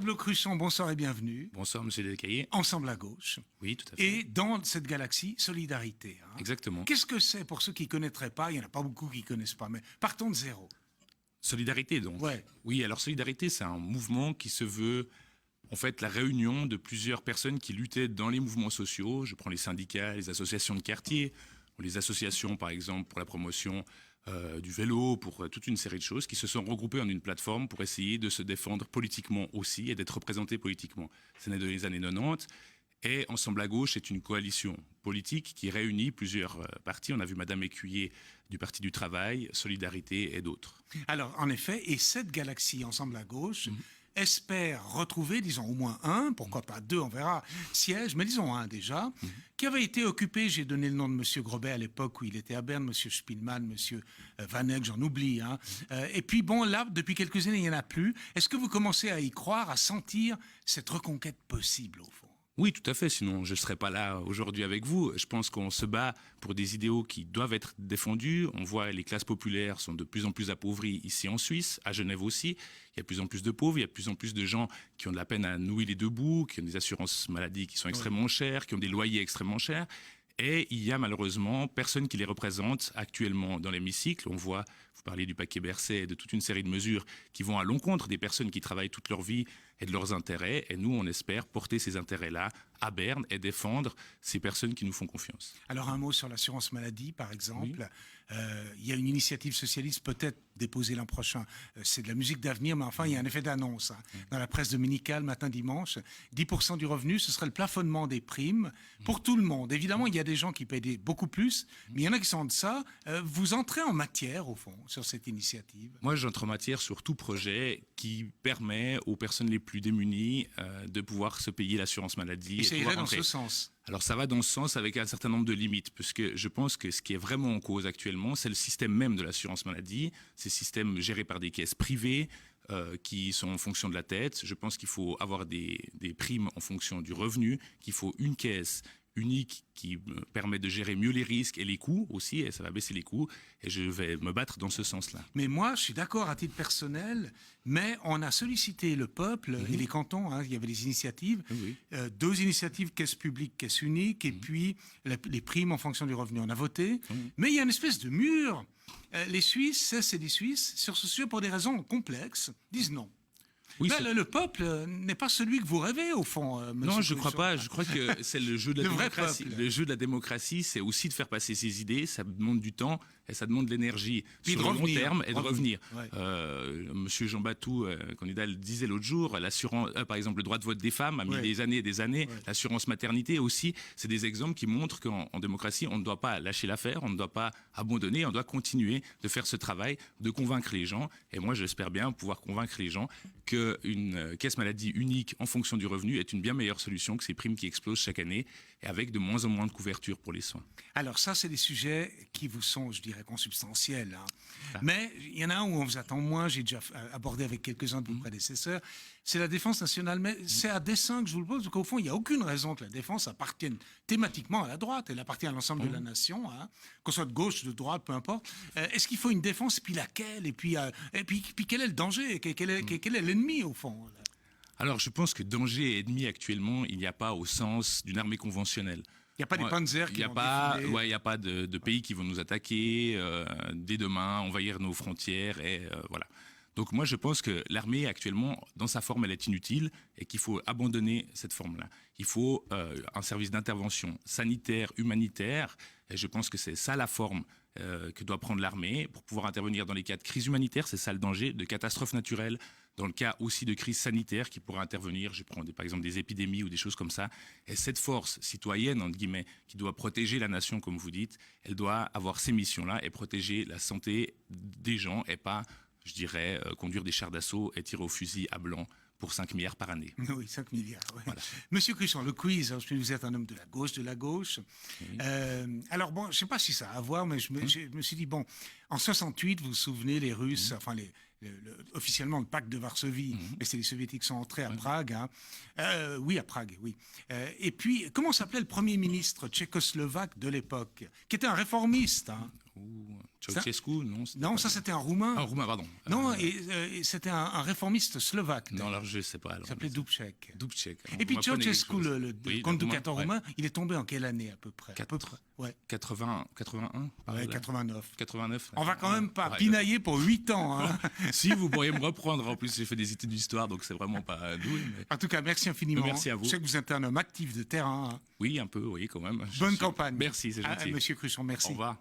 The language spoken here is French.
Pablo Cruchon, bonsoir et bienvenue. Bonsoir, monsieur Delcaillé. Ensemble à gauche. Oui, tout à fait. Et dans cette galaxie, solidarité. Exactement. Qu'est-ce que c'est pour ceux qui ne connaîtraient pas? Il n'y en a pas beaucoup qui ne connaissent pas, mais partons de zéro. Solidarité, donc. Ouais. Oui, alors Solidarité, c'est un mouvement qui se veut, en fait, la réunion de plusieurs personnes qui luttaient dans les mouvements sociaux. Je prends les syndicats, les associations de quartier, ou les associations, par exemple, pour la promotion du vélo, pour toute une série de choses, qui se sont regroupées en une plateforme pour essayer de se défendre politiquement aussi et d'être représentés politiquement. C'est né dans les années 90. Et Ensemble à gauche est une coalition politique qui réunit plusieurs partis. On a vu Madame Écuyer du Parti du Travail, Solidarité et d'autres. Alors, en effet, et cette galaxie Ensemble à gauche espère retrouver, disons, au moins un, pourquoi pas deux, on verra, siège, mais disons un déjà, qui avait été occupé, j'ai donné le nom de M. Grobet à l'époque où il était à Berne, M. Spielmann, M. Van Eyck, j'en oublie. Hein. Et puis bon, là, depuis quelques années, il n'y en a plus. Est-ce que vous commencez à y croire, à sentir cette reconquête possible, au fond? Oui, tout à fait, sinon je ne serais pas là aujourd'hui avec vous. Je pense qu'on se bat pour des idéaux qui doivent être défendus. On voit les classes populaires sont de plus en plus appauvries ici en Suisse, à Genève aussi. Il y a de plus en plus de pauvres, il y a de plus en plus de gens qui ont de la peine à nouer les deux bouts, qui ont des assurances maladie qui sont extrêmement chères, qui ont des loyers extrêmement chers. Et il y a malheureusement personne qui les représente actuellement dans l'hémicycle. On voit, vous parlez du paquet Berset et de toute une série de mesures qui vont à l'encontre des personnes qui travaillent toute leur vie et de leurs intérêts. Et nous, on espère porter ces intérêts-là à Berne et défendre ces personnes qui nous font confiance. Alors un mot sur l'assurance maladie, par exemple. Il y a une initiative socialiste peut-être déposée l'an prochain. C'est de la musique d'avenir, mais enfin, il y a un effet d'annonce. Hein. Dans la presse dominicale, matin, dimanche, 10% du revenu, ce serait le plafonnement des primes pour tout le monde. Évidemment, il y a des gens qui paient beaucoup plus, mais il y en a qui sont en deçà. Vous entrez en matière, au fond, sur cette initiative? Moi, j'entre en matière sur tout projet qui permet aux personnes les plus démunies de pouvoir se payer l'assurance maladie. Et ça irait dans ce sens? Alors ça va dans ce sens avec un certain nombre de limites, puisque je pense que ce qui est vraiment en cause actuellement, c'est le système même de l'assurance maladie, ces systèmes gérés par des caisses privées qui sont en fonction de la tête. Je pense qu'il faut avoir des primes en fonction du revenu, qu'il faut une caisse unique qui permet de gérer mieux les risques et les coûts aussi, et ça va baisser les coûts, et je vais me battre dans ce sens-là. Mais moi, je suis d'accord à titre personnel, mais on a sollicité le peuple et les cantons, hein, il y avait des initiatives, deux initiatives, caisse publique, caisse unique, et puis les primes en fonction du revenu. On a voté, mais il y a une espèce de mur. Les Suisses, c'est des Suisses, sur ce sujet, pour des raisons complexes, disent non. Oui, là, le peuple n'est pas celui que vous rêvez, au fond, monsieur. Non, je crois pas. Je crois que c'est le jeu de la démocratie. Vrai peuple. Le jeu de la démocratie, c'est aussi de faire passer ses idées. Ça demande du temps et ça demande de l'énergie sur le long terme et de revenir. Ouais. Monsieur Jean Batou, candidat, le disait l'autre jour. L'assurance, par exemple, le droit de vote des femmes a mis des années et des années. L'assurance maternité aussi. C'est des exemples qui montrent qu'en démocratie, on ne doit pas lâcher l'affaire, on ne doit pas abandonner, on doit continuer de faire ce travail, de convaincre les gens. Et moi, j'espère bien pouvoir convaincre les gens qu'une caisse maladie unique en fonction du revenu est une bien meilleure solution que ces primes qui explosent chaque année et avec de moins en moins de couverture pour les soins. Alors ça, c'est des sujets qui vous sont, je dirais, consubstantiels. Hein. Mais il y en a un où on vous attend moins, j'ai déjà abordé avec quelques-uns de vos prédécesseurs, c'est la défense nationale. Mais c'est à dessein que je vous le pose, parce qu'au fond, il n'y a aucune raison que la défense appartienne thématiquement à la droite, elle appartient à l'ensemble de la nation, hein, qu'on soit de gauche, de droite, peu importe. Est-ce qu'il faut une défense, et puis laquelle, et puis quel est le danger, quel est l'ennemi, au fond là? Alors, je pense que danger et ennemi actuellement, il n'y a pas au sens d'une armée conventionnelle. Il n'y a pas des panzers qui vont défiler. Il n'y a pas de pays qui vont nous attaquer dès demain, envahir nos frontières et voilà. Donc moi, je pense que l'armée actuellement, dans sa forme, elle est inutile et qu'il faut abandonner cette forme-là. Il faut un service d'intervention sanitaire, humanitaire, et je pense que c'est ça la forme que doit prendre l'armée pour pouvoir intervenir dans les cas de crise humanitaire, c'est ça le danger, de catastrophes naturelles, dans le cas aussi de crise sanitaire qui pourrait intervenir, je prends par exemple des épidémies ou des choses comme ça, et cette force citoyenne, entre guillemets, qui doit protéger la nation, comme vous dites, elle doit avoir ces missions-là et protéger la santé des gens et pas, je dirais, conduire des chars d'assaut et tirer au fusil à blanc pour 5 milliards par année. Oui, 5 milliards. Ouais. Voilà. Monsieur Cruchon, le quiz, hein, vous êtes un homme de la gauche. Oui. Alors bon, je ne sais pas si ça a à voir, mais je me suis dit, bon, en 68, vous vous souvenez, les Russes, enfin officiellement le pacte de Varsovie, et c'est les Soviétiques qui sont entrés à Prague. Hein. Oui, à Prague, oui. Et puis, comment s'appelait le premier ministre tchécoslovaque de l'époque, qui était un réformiste, hein? Ceausescu, non? Non, ça c'était un Roumain. Ah, roumain, pardon. Non, et c'était un réformiste slovaque. Non, alors je sais pas. Alors, Il s'appelait Dubček. Dubček. Et puis Ceausescu, le Oui, comte roumain, ducateur roumain, il est tombé en quelle année à peu près? À peu près. Ouais. 81 Ouais, 89. 89. On va quand même pas Ouais, pinailler pour 8 ans. Hein. Si, vous pourriez me reprendre. En plus, j'ai fait des études d'histoire, donc c'est vraiment pas doué. Mais... En tout cas, merci infiniment. Merci à vous. Je sais que vous êtes un homme actif de terrain. Hein. Oui, un peu, oui, quand même. Bonne campagne. Merci, c'est gentil. Monsieur Cruchon, merci. Au revoir.